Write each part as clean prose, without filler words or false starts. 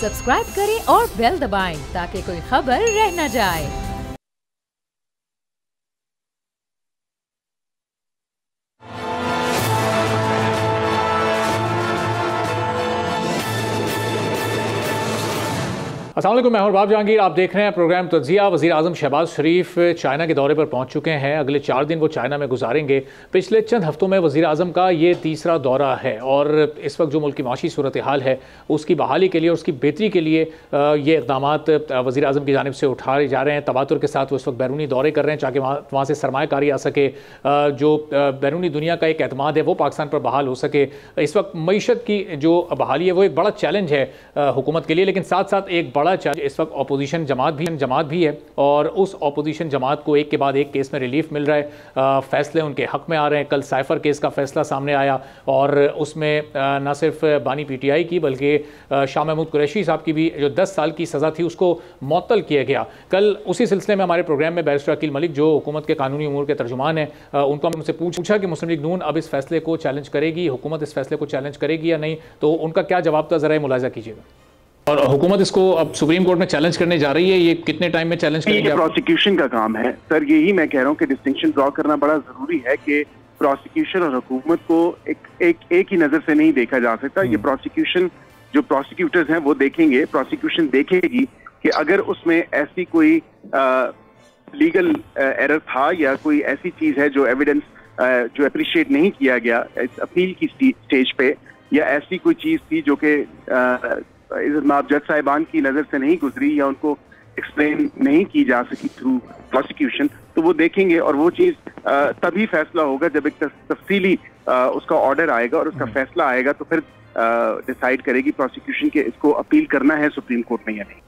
Subscribe करें और bell दबाएं ताकि कोई खबर रह न जाए। अस्सलाम वालेकुम, मैं हूं बाब जहांगीर। आप देख रहे हैं प्रोग्राम तज्जिया। वज़ीर आज़म शहबाज शरीफ चाइना के दौरे पर पहुंच चुके हैं। अगले 4 दिन वो चाइना में गुजारेंगे। पिछले चंद हफ्तों में वज़ीर आज़म का ये तीसरा दौरा है और इस वक्त जो मुल्क की माशी सूरत हाल है उसकी बहाली के लिए और उसकी बेहतरी के लिए ये इक़दाम वज़ीर आज़म की जानिब से उठाए जा रहे हैं। तबातुर के साथ वो इस वक्त बैरूनी दौरे कर रहे हैं ताकि वहाँ से सरमायाकारी आ सके, जो बैरूनी दुनिया का एक एतमाद है वो पाकिस्तान पर बहाल हो सके। इस वक्त मईशत की जो बहाली है वो एक बड़ा चैलेंज है हुकूमत के लिए, लेकिन साथ साथ एक बड़ा चैलेंज इस वक्त अपोजिशन जमात भी है और उस अपोजिशन जमात को एक के बाद एक केस में रिलीफ मिल रहा है। फैसले उनके हक में आ रहे हैं। कल साइफर केस का फैसला सामने आया और उसमें न सिर्फ बानी PTI की बल्कि शाह महमूद कुरैशी साहब की भी जो 10 साल की सज़ा थी उसको मुअत्तल किया गया। कल उसी सिलसिले में हमारे प्रोग्राम में बैरिस्टर अकील मलिक जो हुकूमत के कानूनी उमूर के तर्जुमान हैं, उनको हमने उनसे पूछा कि मुस्लिम लीग नून अब इस फैसले को चैलेंज करेगी, हुकूमत इस फैसले को चैलेंज करेगी या नहीं, तो उनका क्या जवाब था, ज़रा मुलाहिज़ा कीजिएगा। और हुकूमत इसको अब सुप्रीम कोर्ट में चैलेंज करने जा रही है, ये कितने टाइम में चैलेंज करेंगे? ये प्रोसिक्यूशन का काम है सर। यही मैं कह रहा हूँ कि डिस्टिंक्शन ड्रॉ करना बड़ा जरूरी है कि प्रोसिक्यूशन और हुकूमत को एक ही नजर से नहीं देखा जा सकता। ये प्रोसिक्यूशन जो प्रोसिक्यूटर्स हैं वो देखेंगे, प्रोसिक्यूशन देखेगी कि अगर उसमें ऐसी कोई लीगल एरर था या कोई ऐसी चीज है जो एविडेंस जो अप्रिशिएट नहीं किया गया इस अपील की स्टेज पे, या ऐसी कोई चीज थी जो कि जज साहिबान की नजर से नहीं गुजरी या उनको एक्सप्लेन नहीं की जा सकी थ्रू प्रोसिक्यूशन, तो वो देखेंगे और वो चीज तभी फैसला होगा जब एक तफसीली उसका ऑर्डर आएगा और उसका फैसला आएगा तो फिर डिसाइड करेगी प्रोसिक्यूशन के इसको अपील करना है सुप्रीम कोर्ट में या नहीं।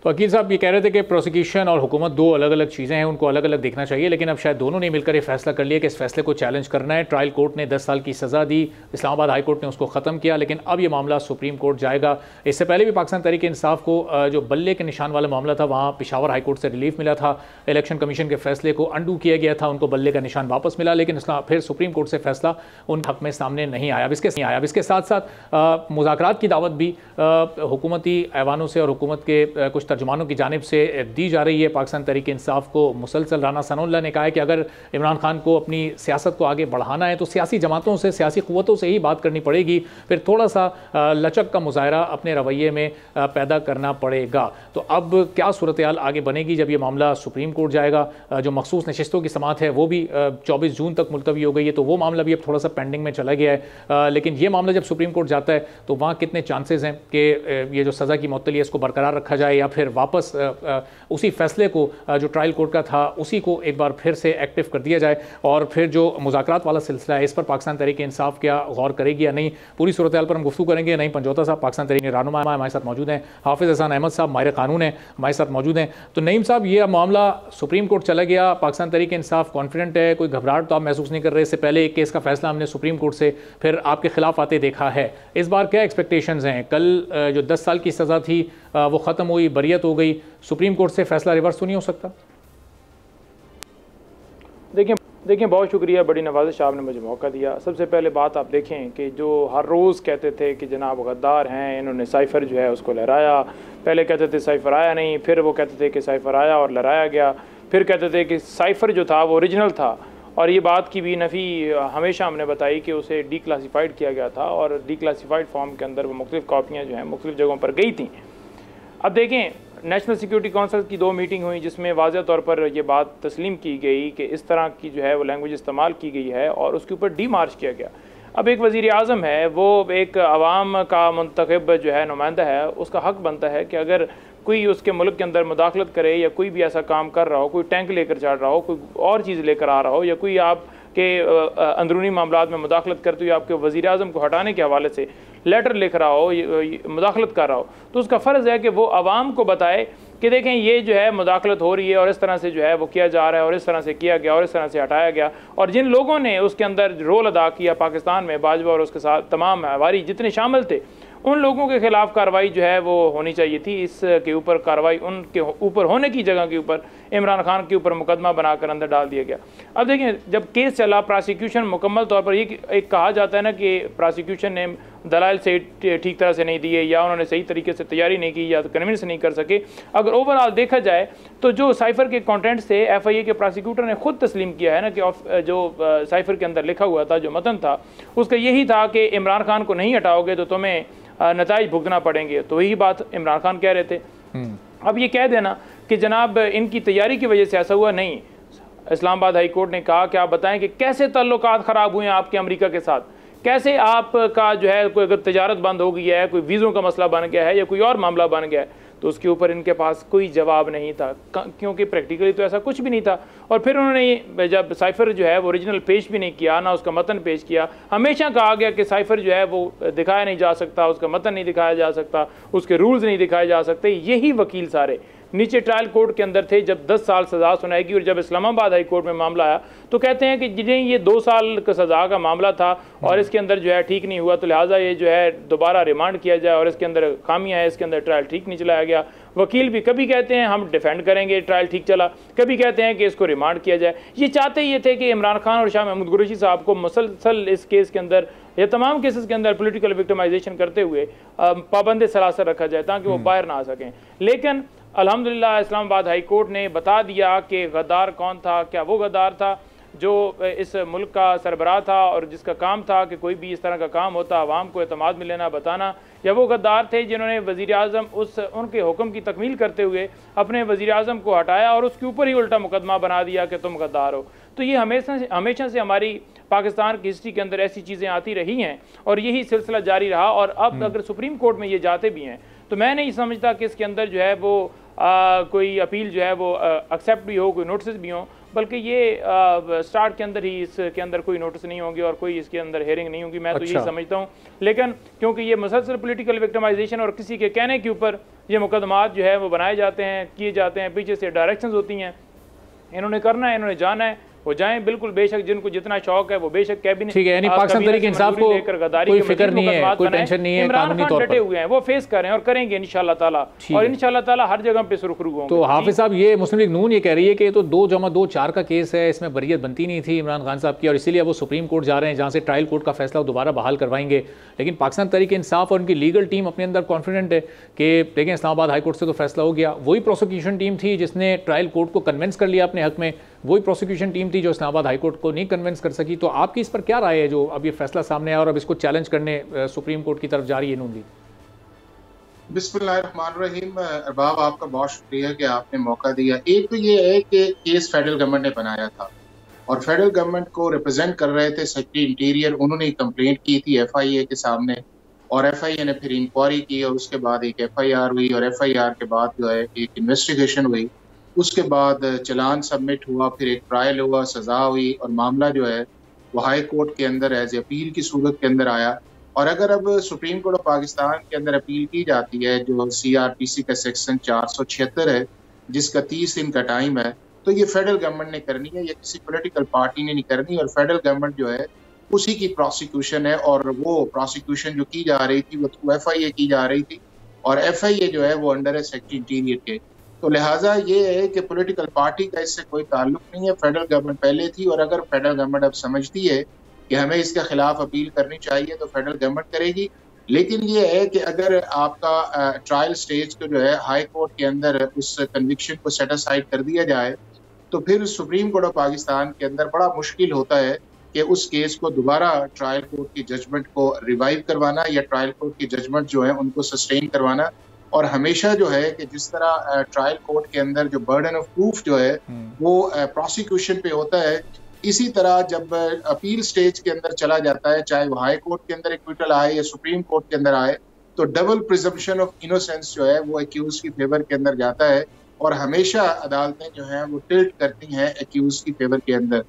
तो वकील साहब ये कह रहे थे कि प्रोसिक्यूशन और हुकूमत दो अलग अलग चीज़ें हैं, उनको अलग अलग देखना चाहिए, लेकिन अब शायद दोनों ने मिलकर ये फैसला कर लिया कि इस फैसले को चैलेंज करना है। ट्रायल कोर्ट ने 10 साल की सज़ा दी, इस्लामाबाद हाई कोर्ट ने उसको ख़त्म किया, लेकिन अब ये मामला सुप्रीम कोर्ट जाएगा। इससे पहले भी पाकिस्तान तहरीक इंसाफ को जो बल्ले के निशान वाला मामला था वहाँ पेशावर हाई कोर्ट से रिलीफ मिला था। इलेक्शन कमीशन के फैसले को अंडू किया गया था, उनको बल्ले का निशान वापस मिला, लेकिन फिर सुप्रीम कोर्ट से फैसला उन हक में सामने नहीं आया। अब इसके साथ साथ मुज़ाकरात की दावत भी हुकूमती ऐवानों से और हुकूमत के कुछ तर्जुमानों की जानिब से दी जा रही है पाकिस्तान तहरीक इंसाफ को मुसलसल। राना सनाउल्लाह ने कहा है कि अगर इमरान खान को अपनी सियासत को आगे बढ़ाना है तो सियासी जमातों से, सियासी क़ुव्वतों से ही बात करनी पड़ेगी, फिर थोड़ा सा लचक का मुजाहरा अपने रवैये में पैदा करना पड़ेगा। तो अब क्या सूरत हाल आगे बनेगी जब यह मामला सुप्रीम कोर्ट जाएगा? जो मखसूस नशिस्तों की समाअत है वो भी 24 जून तक मुलतवी हो गई है, तो वो मामला भी अब थोड़ा सा पेंडिंग में चला गया है। लेकिन ये मामला जब सुप्रीम कोर्ट जाता है तो वहाँ कितने चांसेस हैं कि ये जो सज़ा की मुअत्तली है इसको बरकरार रखा जाए या फिर वापस उसी फैसले को जो ट्रायल कोर्ट का था उसी को एक बार फिर से एक्टिव कर दिया जाए, और फिर जो मुज़ाकरात वाला सिलसिला है इस पर पाकिस्तान तहरीक इंसाफ क्या गौर करेगी या नहीं? पूरी सूरत हाल पर हम गुफ्तगू करेंगे। नहीं पंजोता साहब पाकिस्तान तहरीक रहनुमा हमारे साथ मौजूद हैं, हाफिज़ हसन अहमद साहब माहिर कानून हैं हमारे साथ मौजूद हैं। तो नईम साहब, ये मामला सुप्रीम कोर्ट चला गया, पाकिस्तान तहरीक इंसाफ कॉन्फिडेंट है, कोई घबराहट तो आप महसूस नहीं कर रहे? इससे पहले एक केस का फैसला हमने सुप्रीम कोर्ट से फिर आपके खिलाफ आते देखा है, इस बार क्या एक्सपेक्टेशंस हैं? कल जो 10 साल की सज़ा थी वो ख़त्म हुई, बरियत हो गई, सुप्रीम कोर्ट से फैसला रिवर्स तो नहीं हो सकता? देखिए बहुत शुक्रिया, बड़ी नवाजिश आपने मुझे मौका दिया। सबसे पहले बात आप देखें कि जो हर रोज़ कहते थे कि जनाब गद्दार हैं, इन्होंने साइफ़र जो है उसको लहराया। पहले कहते थे साइफ़र आया नहीं, फिर वो कहते थे कि साइफ़र आया और लहराया गया, फिर कहते थे कि साइफ़र जो था वो ओरिजिनल था, और ये बात की भी नफ़ी हमेशा हमने बताई कि उसे डीक्लासीफाइड किया गया था और डीक्लासीफाइड फॉर्म के अंदर वो मुख्तलिफ़ कापियाँ जो हैं मुख्तलिफ़ जगहों पर गई थी। अब देखें, नेशनल सिक्योरिटी काउंसिल की 2 मीटिंग हुई जिसमें वाज़ह तौर पर यह बात तस्लीम की गई कि इस तरह की जो है वो लैंग्वेज इस्तेमाल की गई है और उसके ऊपर डीमार्च किया गया। अब एक वज़ीर आज़म है, वो एक आवाम का मुंतखब जो है नुमाइंदा है, उसका हक़ बनता है कि अगर कोई उसके मुल्क के अंदर मुदाखलत करे या कोई भी ऐसा काम कर रहा हो, कोई टैंक लेकर चढ़ रहा हो, कोई और चीज़ लेकर आ रहा हो, या कोई आपके अंदरूनी मामलात में मुदाखलत करते हुए आपके वज़ीर आज़म को हटाने के हवाले से लेटर लिख रहा हो, मुदाखलत कर रहा हो, तो उसका फ़र्ज़ है कि वो आवाम को बताए कि देखें ये जो है मुदाखलत हो रही है और इस तरह से जो है वो किया जा रहा है और इस तरह से किया गया और इस तरह से हटाया गया। और जिन लोगों ने उसके अंदर रोल अदा किया पाकिस्तान में, बाजवा और उसके साथ तमाम हवारी जितने शामिल थे, उन लोगों के खिलाफ कार्रवाई जो है वो होनी चाहिए थी। इसके ऊपर कार्रवाई उनके ऊपर होने की जगह के ऊपर इमरान खान के ऊपर मुकदमा बनाकर अंदर डाल दिया गया। अब देखें, जब केस चला, प्रोसिक्यूशन मुकम्मल तौर पर ये एक कहा जाता है ना कि प्रोसिक्यूशन ने दलाइल से ठीक तरह से नहीं दिए, या उन्होंने सही तरीके से तैयारी नहीं की, या तो कन्विंस नहीं कर सके। अगर ओवरऑल देखा जाए तो जो साइफर के कंटेंट थे FIA के प्रोसिक्यूटर ने खुद तस्लीम किया है ना कि जो साइफर के अंदर लिखा हुआ था, जो मतन था, उसका यही था कि इमरान खान को नहीं हटाओगे तो तुम्हें नताइज भुगतना पड़ेंगे। तो वही बात इमरान खान कह रहे थे। अब ये कह देना कि जनाब इनकी तैयारी की वजह से ऐसा हुआ, नहीं। इस्लामाबाद हाई कोर्ट ने कहा कि आप बताएं कि कैसे ताल्लुकात ख़राब हुए हैं आपके अमेरिका के साथ, कैसे आपका जो है कोई अगर तजारत बंद हो गई है, कोई वीज़ों का मसला बन गया है या कोई और मामला बन गया है, तो उसके ऊपर इनके पास कोई जवाब नहीं था, क्योंकि प्रैक्टिकली तो ऐसा कुछ भी नहीं था। और फिर उन्होंने जब साइफर जो है वो ओरिजिनल पेश भी नहीं किया, ना उसका मतन पेश किया। हमेशा कहा गया कि साइफर जो है वो दिखाया नहीं जा सकता, उसका मतन नहीं दिखाया जा सकता, उसके रूल्स नहीं दिखाए जा सकते। यही वकील सारे नीचे ट्रायल कोर्ट के अंदर थे जब 10 साल सज़ा सुनाएगी, और जब इस्लामाबाद हाई कोर्ट में मामला आया तो कहते हैं कि जिन्हें ये 2 साल का सज़ा का मामला था और इसके अंदर जो है ठीक नहीं हुआ, तो लिहाजा ये जो है दोबारा रिमांड किया जाए, और इसके अंदर खामियां हैं, इसके अंदर ट्रायल ठीक नहीं चलाया गया। वकील भी कभी कहते हैं हम डिफेंड करेंगे, ट्रायल ठीक चला, कभी कहते हैं कि इसको रिमांड किया जाए। ये चाहते ये थे कि इमरान खान और शाह महमूद कुरैशी साहब को मुसलसल इस केस के अंदर या तमाम केसेस के अंदर पॉलिटिकल विक्टिमाइजेशन करते हुए पाबंद सलासर रखा जाए ताकि वो बाहर ना आ सकें। लेकिन अल्हम्दुलिल्लाह इस्लामाबाद हाई कोर्ट ने बता दिया कि गद्दार कौन था। क्या वो गद्दार था जो इस मुल्क का सरबराह था और जिसका काम था कि कोई भी इस तरह का काम होता अवाम को एतमाद में लेना बताना, या वो गद्दार थे जिन्होंने वज़ीर-ए-आज़म उनके हुक्म की तकमील करते हुए अपने वज़ीर-ए-आज़म को हटाया और उसके ऊपर ही उल्टा मुकदमा बना दिया कि तुम गद्दार हो। तो ये हमेशा से हमारी पाकिस्तान की हिस्ट्री के अंदर ऐसी चीज़ें आती रही हैं और यही सिलसिला जारी रहा। और अब अगर सुप्रीम कोर्ट में ये जाते भी हैं तो मैं नहीं समझता कि इसके अंदर जो है वो कोई अपील जो है वो एक्सेप्ट भी हो, कोई नोटिस भी हो, बल्कि ये स्टार्ट के अंदर ही इसके अंदर कोई नोटिस नहीं होंगे और कोई इसके अंदर हेयरिंग नहीं होगी। मैं तो यही समझता हूँ। लेकिन क्योंकि ये मुसलसल पॉलिटिकल विक्टिमाइजेशन और किसी के कहने के ऊपर ये मुकदमात जो है वो बनाए जाते हैं, किए जाते हैं, पीछे से डायरेक्शंस होती हैं, इन्होंने करना है, इन्होंने जाना है, वो जाएं बिल्कुल, बेशक जिनको जितना शौक है वो बेशक कैबिनेट, ठीक है, यानी पाकिस्तान तहरीक इंसाफ को कोई फिक्र नहीं है, कोई टेंशन नहीं है, कानूनी तौर पर डटे हुए हैं, वो फेस कर रहे हैं और करेंगे इंशाल्लाह ताला, और इंशाल्लाह ताला हर जगह पे सुरखरू होंगे। तो हाफिज साहब, ये मुस्लिम लीग नून ये कह रही है कि तो 2+2=4 का केस है, इसमें बरियत बनती नहीं थी इमरान खान साहब की, और इसीलिए वो सुप्रीम कोर्ट जा रहे हैं जहाँ से ट्रायल कोर्ट का फैसला दोबारा बहाल करवाएंगे। लेकिन पाकिस्तान तहरीक इंसाफ और उनकी लीगल टीम अपने अंदर कॉन्फिडेंट है कि देखें इस्लामाबाद हाई कोर्ट से तो फैसला हो गया। वही प्रोसिक्यूशन टीम थी जिसने ट्रायल कोर्ट को कन्विंस कर लिया अपने हक में, वही प्रोसिक्यूशन टीम थी जो इस्लामाबाद हाई कोर्ट को नहीं कन्विंस कर सकी। तो आपकी इस पर क्या राय है जो अब ये फैसला सामने आया और अब इसको चैलेंज करने सुप्रीम कोर्ट की तरफ जा रही है नून लीग? बिस्मिल्लाहिर्रहमानिर्रहीम। अरबाब, आपका बहुत शुक्रिया कि आपने मौका दिया। एक तो ये है कि केस फेडरल गवर्नमेंट ने बनाया था और फेडरल गवर्नमेंट को रिप्रेजेंट कर रहे थे सेक्रेटरी इंटीरियर, उन्होंने कंप्लेंट की थी FIA के सामने, और FIA ने फिर इंक्वायरी की और उसके बाद एक FIR हुई, और FIR के बाद जो है एक इन्वेस्टिगेशन हुई, उसके बाद चलान सबमिट हुआ, फिर एक ट्रायल हुआ, सज़ा हुई, और मामला जो है वो हाई कोर्ट के अंदर एज अपील की सूरत के अंदर आया। और अगर अब सुप्रीम कोर्ट ऑफ पाकिस्तान के अंदर अपील की जाती है जो CRPC का सेक्शन 476 है, जिसका 30 दिन का टाइम है, तो ये फेडरल गवर्नमेंट ने करनी है, ये किसी पॉलिटिकल पार्टी ने नहीं करनी। और फेडरल गवर्नमेंट जो है उसी की प्रोसिक्यूशन है, और वो प्रोसिक्यूशन जो की जा रही थी वो थ्रू FIA की जा रही थी, और FIA जो है वो अंडर है सेक्रेटरी इंटीरियर के। तो लिहाजा ये है कि पॉलिटिकल पार्टी का इससे कोई ताल्लुक नहीं है, फेडरल गवर्नमेंट पहले थी, और अगर फेडरल गवर्नमेंट अब समझती है कि हमें इसके खिलाफ अपील करनी चाहिए तो फेडरल गवर्नमेंट करेगी। लेकिन ये है कि अगर आपका ट्रायल स्टेज को जो है हाई कोर्ट के अंदर उस कन्विक्शन को सेट असाइड कर दिया जाए तो फिर सुप्रीम कोर्ट ऑफ पाकिस्तान के अंदर बड़ा मुश्किल होता है कि उस केस को दोबारा ट्रायल कोर्ट की जजमेंट को रिवाइव करवाना या ट्रायल कोर्ट की जजमेंट जो है उनको सस्टेन करवाना। और हमेशा जो है कि जिस तरह ट्रायल कोर्ट के अंदर जो बर्डन ऑफ प्रूफ जो है वो प्रोसिक्यूशन पे होता है, इसी तरह जब अपील स्टेज के अंदर चला जाता है, चाहे वो हाई कोर्ट के अंदर एक्विटल आए या सुप्रीम कोर्ट के अंदर आए, तो डबल प्रिजम्पशन ऑफ इनोसेंस जो है वो एक्यूज की फेवर के अंदर जाता है, और हमेशा अदालतें जो हैं वो टिल्ट करती हैं एक्यूज की फेवर के अंदर।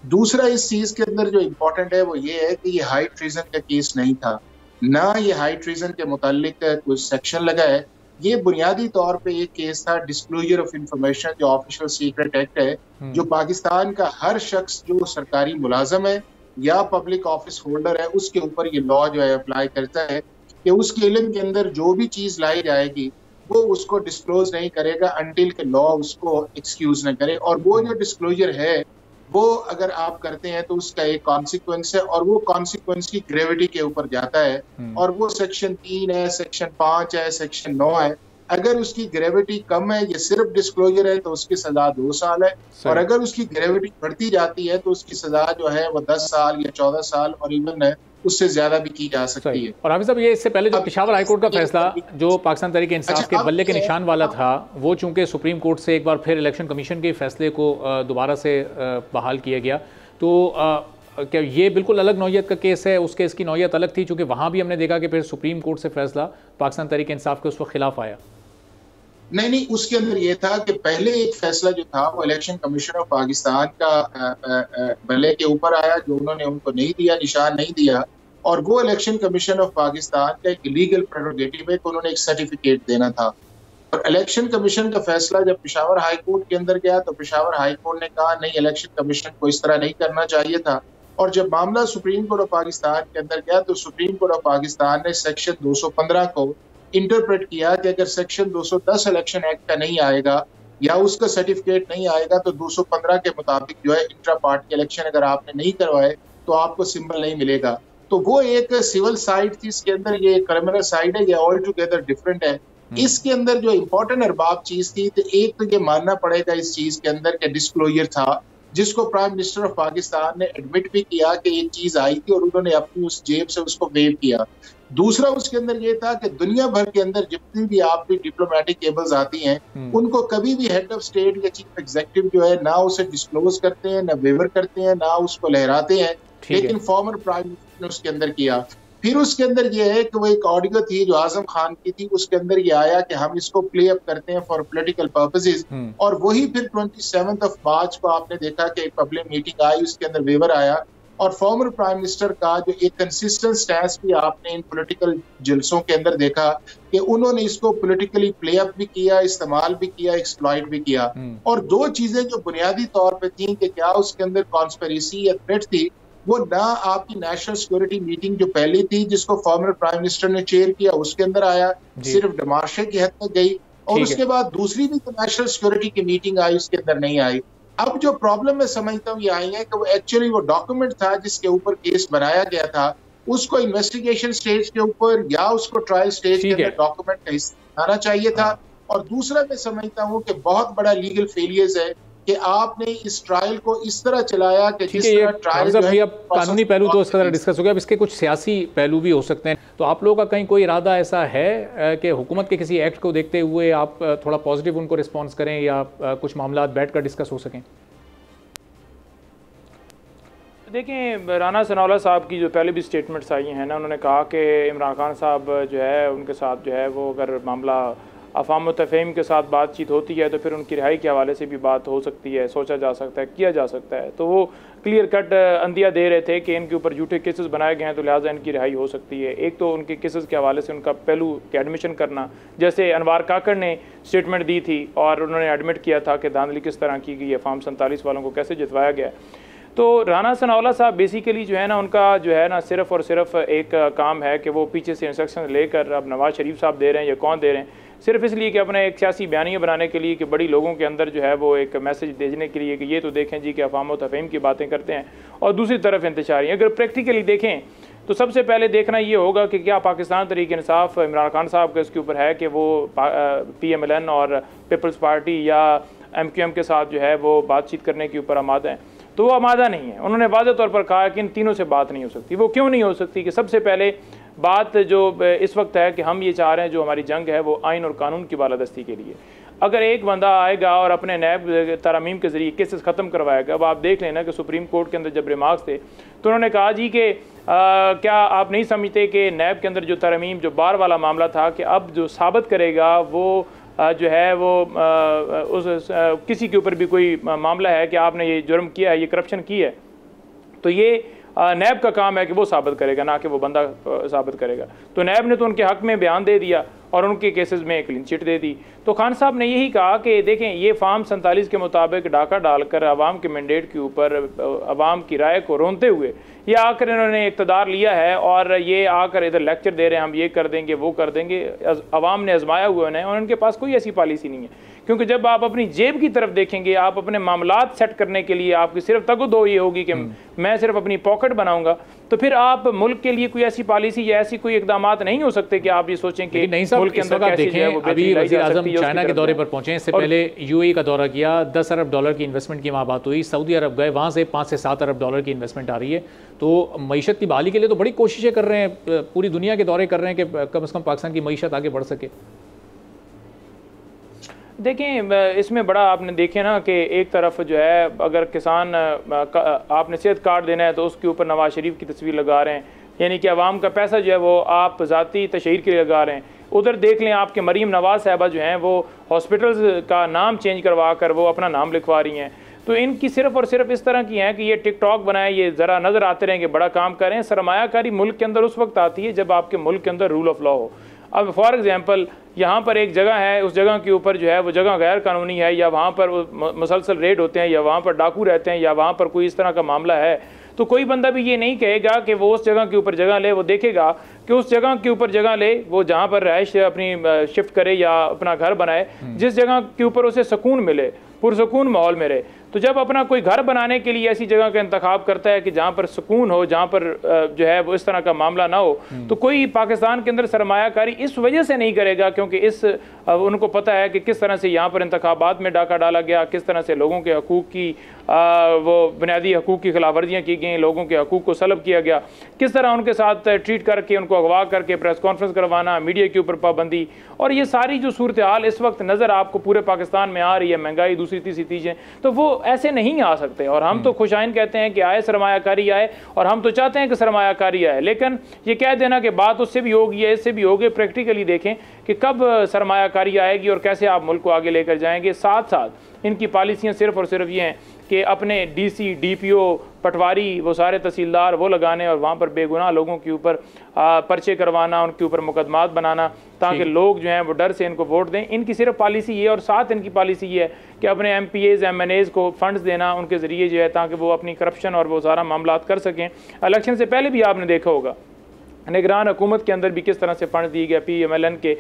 दूसरा इस चीज के अंदर जो इम्पोर्टेंट है वो ये है कि ये हाई ट्रीजन का केस नहीं था, ना ये हाई ट्रीजन के मुतालिक कोई सेक्शन लगा है, ये बुनियादी तौर पे एक केस था डिस्क्लोजर ऑफ इंफॉर्मेशन, जो ऑफिशियल सीक्रेट एक्ट है, जो पाकिस्तान का हर शख्स जो सरकारी मुलाजम है या पब्लिक ऑफिस होल्डर है उसके ऊपर ये लॉ जो है अप्लाई करता है कि उसके इल्म के अंदर जो भी चीज लाई जाएगी वो उसको डिस्क्लोज नहीं करेगा अनटिल के लॉ उसको एक्सक्यूज न करे। और वो जो डिस्क्लोजर है वो अगर आप करते हैं तो उसका एक कॉन्सिक्वेंस है, और वो कॉन्सिक्वेंस की ग्रेविटी के ऊपर जाता है, और वो सेक्शन 3 है, सेक्शन 5 है, सेक्शन 9 है। अगर उसकी ग्रेविटी कम है, ये सिर्फ डिस्क्लोजर है, तो उसकी सजा 2 साल है, और अगर उसकी ग्रेविटी बढ़ती जाती है तो उसकी सजा जो है वो 10 साल या 14 साल और इवन है उससे ज्यादा भी की जा सकती है। और हाफिज साहब, ये इससे पहले जो पेशावर हाईकोर्ट का फैसला जो पाकिस्तान तहरीक इंसाफ के बल्ले के निशान वाला था, वो चूंकि सुप्रीम कोर्ट से एक बार फिर इलेक्शन कमीशन के फैसले को दोबारा से बहाल किया गया, तो क्या ये बिल्कुल अलग नौयत का केस है? उस केस की नौयत अलग थी, चूंकि वहां भी हमने देखा कि फिर सुप्रीम कोर्ट से फैसला पाकिस्तान तहरीक इंसाफ के उस वक्त खिलाफ आया। नहीं, उसके अंदर ये था कि पहले एक फैसला जो था वो इलेक्शन कमीशन ऑफ पाकिस्तान का बल्ले के ऊपर आया, जो उन्होंने उनको नहीं दिया, निशान नहीं दिया, और वो इलेक्शन कमीशन ऑफ पाकिस्तान का एक लीगल प्रेरोगेटिव है कि उन्होंने एक सर्टिफिकेट देना था। और इलेक्शन कमीशन का फैसला जब पेशावर हाई कोर्ट के अंदर गया तो पेशावर हाई कोर्ट ने कहा नहीं, इलेक्शन कमीशन को इस तरह नहीं करना चाहिए था। और जब मामला सुप्रीम कोर्ट ऑफ पाकिस्तान के अंदर गया तो सुप्रीम कोर्ट ऑफ पाकिस्तान ने सेक्शन 215 को इंटरप्रेट किया कि अगर सेक्शन 210 इलेक्शन एक्ट का नहीं आएगा या उसका सर्टिफिकेट नहीं आएगा तो 215 के मुताबिक जो है इंट्रा पार्टी इलेक्शन अगर आपने नहीं करवाए तो आपको सिंबल नहीं मिलेगा। तो वो एक सिविल साइड थी, इसके अंदर ये क्रिमिनल साइड है, ये ऑल टुगेदर डिफरेंट है। इसके अंदर जो इम्पोर्टेंट अरबाब चीज थी, तो एक तो ये मानना पड़ेगा इस चीज के अंदर के डिस्क्लोजर था, जिसको प्राइम मिनिस्टर ऑफ पाकिस्तान ने एडमिट भी किया कि एक चीज आई थी और उन्होंने अपनी उस जेब से उसको वेव किया। दूसरा उसके अंदर ये था कि दुनिया भर के अंदर जितनी भी आपकी डिप्लोमेटिक केबल्स आती हैं, उनको कभी भी हेड ऑफ स्टेट या चीफ एग्जीक्यूटिव जो है ना उसे डिस्क्लोज करते हैं, ना वेवर करते हैं, ना उसको लहराते हैं, लेकिन फॉर्मर प्राइम मिनिस्टर ने उसके अंदर किया। फिर उसके अंदर ये है कि वो एक ऑडियो थी जो आजम खान की थी, उसके अंदर ये आया कि हम इसको प्ले अप करते हैं फॉर पॉलिटिकल पर्पसेस, और वही फिर 27 मार्च को आपने देखा कि एक पब्लिक मीटिंग आई, उसके अंदर वेवर आया, और फॉर्मर प्राइम मिनिस्टर का जो एक कंसिस्टेंट स्टैंस भी आपने इन पॉलिटिकल जलसों के अंदर देखा कि उन्होंने इसको पॉलिटिकली प्ले अप भी किया, इस्तेमाल भी किया, एक्सप्लॉइट भी किया। और दो चीजें जो बुनियादी तौर पे थी कि क्या उसके अंदर कॉन्स्पिरेसी या थ्रेट थी, वो ना आपकी नेशनल सिक्योरिटी मीटिंग जो पहली थी जिसको फॉर्मर प्राइम मिनिस्टर ने चेयर किया उसके अंदर आया, सिर्फ डमाशे की हद तक गई, और उसके बाद दूसरी भी तो नेशनल सिक्योरिटी की मीटिंग आई, उसके अंदर नहीं आई। अब जो प्रॉब्लम मैं समझता हूँ ये आई है कि वो एक्चुअली वो डॉक्यूमेंट था जिसके ऊपर केस बनाया गया था, उसको इन्वेस्टिगेशन स्टेज के ऊपर या उसको ट्रायल स्टेज के अंदर डॉक्यूमेंट का हिस्सा आना चाहिए था। और दूसरा मैं समझता हूँ कि बहुत बड़ा लीगल फेलियर्स है कि आपने इस ट्रायल को इस तरह चलाया कि जिस तरह ट्रायल जो है, अब कानूनी पहलू तो इसका डिस्कस हो गया, अब इसके कुछ सियासी पहलू भी हो सकते हैं। तो आप लोगों का कहीं कोई इरादा ऐसा है कि हुकूमत के किसी एक्ट को देखते हुए आप थोड़ा पॉजिटिव उनको रिस्पॉन्स करें या कुछ मामला बैठकर डिस्कस हो सकें? देखें, राना सनाउल्लाह साहब की जो पहले भी स्टेटमेंट्स आई हैं ना, उन्होंने कहा कि इमरान खान साहब जो है उनके साथ जो है वो अगर मामला अफ़ाम तफ़हीम के साथ बातचीत होती है तो फिर उनकी रिहाई के हवाले से भी बात हो सकती है, सोचा जा सकता है, किया जा सकता है। तो वो क्लियर कट अंदिया दे रहे थे कि इनके ऊपर झूठे केसेस बनाए गए हैं तो लिहाजा इनकी रिहाई हो सकती है। एक तो उनके केसेस के हवाले से उनका पहलू के एडमिशन करना, जैसे अनवार काकड़ ने स्टेटमेंट दी थी और उन्होंने एडमिट किया था कि धांधली किस तरह की गई है, फार्म 47 वालों को कैसे जितवाया गया। तो राना सनाउल्लाह साहब बेसिकली जो है ना, उनका जो है ना सिर्फ़ और सिर्फ एक काम है कि वो पीछे से इंस्ट्रक्शन लेकर अब नवाज़ शरीफ साहब दे रहे हैं या कौन दे रहे हैं, सिर्फ इसलिए कि अपने एक सियासी बयानिया बनाने के लिए कि बड़ी लोगों के अंदर जो है वो एक मैसेज भेजने के लिए कि ये तो देखें जी कि अफ़ाम तफ़हीम की बातें करते हैं और दूसरी तरफ इंतशारी। अगर प्रैक्टिकली देखें तो सबसे पहले देखना ये होगा कि क्या पाकिस्तान तहरीक इंसाफ इमरान खान साहब का इसके ऊपर है कि वो PMLN और पीपल्स पार्टी या MQM के साथ जो है वो बातचीत करने के ऊपर आमादा हैं। तो वो आमादा नहीं है। उन्होंने वाज़ेह तौर पर कहा कि इन तीनों से बात नहीं हो सकती। वो क्यों नहीं हो सकती? कि सबसे पहले बात जो इस वक्त है कि हम ये चाह रहे हैं जो हमारी जंग है वो आइन और कानून की बालादस्ती के लिए। अगर एक बंदा आएगा और अपने नैब तरमीम के ज़रिए केसेस ख़त्म करवाएगा, अब आप देख लेना कि सुप्रीम कोर्ट के अंदर जब रिमार्क्स थे तो उन्होंने कहा जी कि क्या आप नहीं समझते कि नैब के अंदर जो तरमीम जो बार वाला मामला था कि अब जो साबित करेगा वो जो है वो उस किसी के ऊपर भी कोई मामला है कि आपने ये जुर्म किया है, ये करप्शन की है, तो ये नैब का काम है कि वो साबित करेगा, ना कि वो बंदा साबित करेगा। तो नैब ने तो उनके हक़ में बयान दे दिया और उनके केसेस में क्लीन चिट दे दी। तो खान साहब ने यही कहा कि देखें, ये फार्म 47 के मुताबिक डाका डालकर अवाम के मैंडेट के ऊपर अवाम की राय को रोनते हुए ये आकर इन्होंने इक़्तिदार लिया है और ये आकर इधर लेक्चर दे रहे हैं हम ये कर देंगे वो कर देंगे। अवाम ने आजमाया हुआ है और उनके पास कोई ऐसी पॉलिसी नहीं है क्योंकि जब आप अपनी जेब की तरफ देखेंगे, आप अपने मामलात सेट करने के लिए आपकी सिर्फ तगदो ये होगी कि मैं सिर्फ अपनी पॉकेट बनाऊंगा, तो फिर आप मुल्क के लिए कोई ऐसी पॉलिसी या ऐसी कोई इकदामात नहीं हो सकते कि आप ये सोचें कि मुल्क के अंदर कैसी जो है वो अभी वज़ीर आज़म चाइना के दौरे पर पहुंचे, इससे पहले यूएई का दौरा किया, 10 अरब डॉलर की इन्वेस्टमेंट की वहाँ बात हुई, सऊदी अरब गए, वहाँ से 5 से 7 अरब डॉलर की इन्वेस्टमेंट आ रही है। तो मईशत की बहाली के लिए तो बड़ी कोशिशें कर रहे हैं, पूरी दुनिया के दौरे कर रहे हैं कि कम से कम पाकिस्तान की मईशत आगे बढ़ सके। देखें, इसमें बड़ा आपने देखे ना कि एक तरफ जो है अगर किसान आपने सेहत कार्ड देना है तो उसके ऊपर नवाज शरीफ की तस्वीर लगा रहे हैं, यानी कि अवाम का पैसा जो है वो आप ज़ाती तशहीर के लिए लगा रहे हैं। उधर देख लें आपके मरीम नवाज साहबा जो हैं वो हॉस्पिटल्स का नाम चेंज करवा कर वो अपना नाम लिखवा रही हैं। तो इनकी सिर्फ और सिर्फ इस तरह की हैं कि ये टिकटॉक बनाएं, ये ज़रा नज़र आते रहें कि बड़ा काम करें। सरमायाकारी मुल्क के अंदर उस वक्त आती है जब आपके मुल्क के अंदर रूल ऑफ लॉ हो। अब फॉर एग्जांपल यहाँ पर एक जगह है, उस जगह के ऊपर जो है वो जगह गैर कानूनी है, या वहाँ पर मुसलसल रेड होते हैं, या वहाँ पर डाकू रहते हैं, या वहाँ पर कोई इस तरह का मामला है, तो कोई बंदा भी ये नहीं कहेगा कि वो उस जगह के ऊपर जगह ले। वो देखेगा कि उस जगह के ऊपर जगह ले, वो जहाँ पर रहाइश अपनी शिफ्ट करे या अपना घर बनाए, जिस जगह के ऊपर उसे सुकून मिले, पुरसुकून माहौल में रहे। तो जब अपना कोई घर बनाने के लिए ऐसी जगह का इंतखाब करता है कि जहाँ पर सुकून हो, जहाँ पर जो है वो इस तरह का मामला ना हो, तो कोई पाकिस्तान के अंदर सरमायाकारी इस वजह से नहीं करेगा क्योंकि उनको पता है कि किस तरह से यहाँ पर इंतखाबात में डाका डाला गया, किस तरह से लोगों के हकूक़ की वो बुनियादी हकूक़ की खिलाफवर्जियाँ की गई, लोगों के हकूक़ को सलब किया गया, किस तरह उनके साथ ट्रीट करके उनको अगवा करके प्रेस कॉन्फ्रेंस करवाना, मीडिया के ऊपर पाबंदी, और ये सारी जो सूरत हाल इस वक्त नज़र आपको पूरे पाकिस्तान में आ रही है, महंगाई, दूसरी तीसरी चीज़ें, तो वो ऐसे नहीं आ सकते। और हम तो खुशाइन कहते हैं कि आए सरमायाकारी आए, और हम तो चाहते हैं कि सरमायाकारी आए, लेकिन ये कह देना कि बात उससे भी होगी, इससे भी होगी, प्रैक्टिकली देखें कि कब सरमायाकारी आएगी और कैसे आप मुल्क को आगे लेकर जाएंगे। साथ साथ इनकी पॉलिसियाँ सिर्फ और सिर्फ ये हैं कि अपने डीसी, डीपीओ, पटवारी, वो सारे तहसीलदार वो लगाने और वहाँ पर बेगुनाह लोगों के ऊपर पर्चे करवाना, उनके ऊपर मुकदमात बनाना, ताकि लोग जो हैं वो डर से इनको वोट दें। इनकी सिर्फ पॉलिसी ये, और साथ इनकी पॉलिसी ये है कि अपने MPAs, MNAs को फंड्स देना उनके ज़रिए जो है, ताकि वो अपनी करप्शन और वो सारा मामलात कर सकें। इलेक्शन से पहले भी आपने देखा होगा निगरान हुकूमत के अंदर भी किस तरह से फंड दिए गए PMLN के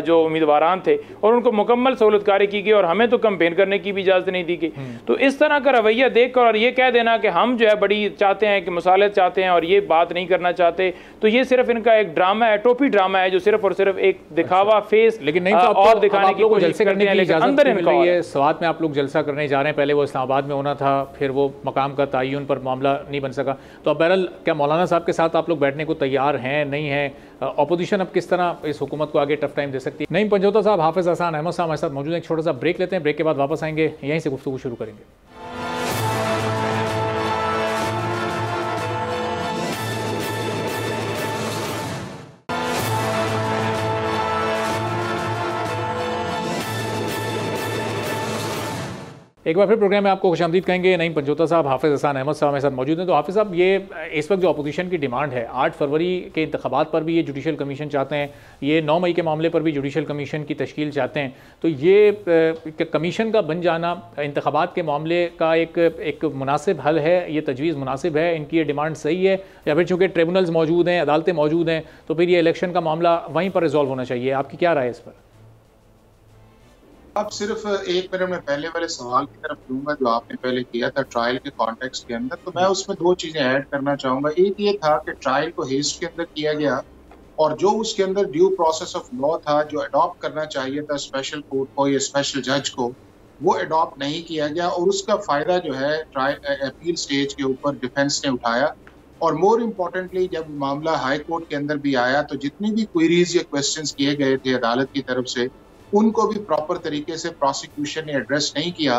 जो उम्मीदवारान थे, और उनको मुकम्मल सहूलतकारी की गई, और हमें तो कैंपेन करने की भी इजाज़त नहीं दी गई। तो इस तरह का रवैया देख कर और ये कह देना कि हम जो है बड़ी चाहते हैं कि मुसालत चाहते हैं और ये बात नहीं करना चाहते, तो ये सिर्फ इनका एक ड्रामा है, टोपी ड्रामा है, जो सिर्फ और सिर्फ एक दिखावा फेस लेकिन नहीं और दिखाने की कोशिश करते हैं, लेकिन अंदर इनका है। स्वात में आप लोग जलसा करने जा रहे हैं, पहले वो इस्लामाबाद में होना था, फिर वो मकाम का तयन पर मामला नहीं बन सका। तो अब बहरहाल क्या मौलाना साहब के साथ आप लोग बैठने को तैयार हैं, नहीं हैं? अपोजिशन अब किस तरह इस हुकूमत को आगे टफ टाइम दे सकती है? नहीं पंजोता साहब, हाफिज़ हसन अहमद साहब हमारे साथ मौजूद हैं। एक छोटा सा ब्रेक लेते हैं, ब्रेक के बाद वापस आएंगे, यहीं से गुफ्तगू शुरू करेंगे। एक बार फिर प्रोग्राम में आपको खुशामदीद कहेंगे। नईम पंजोता साहब, हाफिज़ हसन अहमद साहब हमारे साथ मौजूद हैं। तो हाफिज़ साहब, ये इस वक्त जो अपोजिशन की डिमांड है, 8 फरवरी के इंतखाबात पर भी ये जुडिशल कमीशन चाहते हैं, ये 9 मई के मामले पर भी जुडिशल कमीशन की तश्कील चाहते हैं। तो ये कमीशन का बन जाना इंतखाबात के मामले का एक मुनासिब हल है, ये तजवीज़ मुनासिब है, इनकी ये डिमांड सही है, या फिर चूँकि ट्रिब्यूनल्स मौजूद हैं, अदालतें मौजूद हैं, तो फिर ये इलेक्शन का मामला वहीं पर रिजॉल्व होना चाहिए? आपकी क्या राय है इस पर? अब सिर्फ एक मिनट में पहले वाले सवाल की तरफ लूंगा जो आपने पहले किया था ट्रायल के कॉन्टेक्स्ट के अंदर, तो मैं उसमें 2 चीजें ऐड करना चाहूंगा। एक ये था कि ट्रायल को हेस्ट के अंदर किया गया, और जो उसके अंदर ड्यू प्रोसेस ऑफ लॉ था, जो अडॉप्ट करना चाहिए था स्पेशल कोर्ट को या स्पेशल जज को, वो अडॉप्ट नहीं किया गया, और उसका फायदा जो है ट्रायल अपील स्टेज के ऊपर डिफेंस ने उठाया। और मोर इम्पोर्टेंटली जब मामला हाई कोर्ट के अंदर भी आया, तो जितनी भी क्वेरीज या क्वेश्चंस किए गए थे अदालत की तरफ से, उनको भी प्रॉपर तरीके से प्रोसिक्यूशन ने एड्रेस नहीं किया।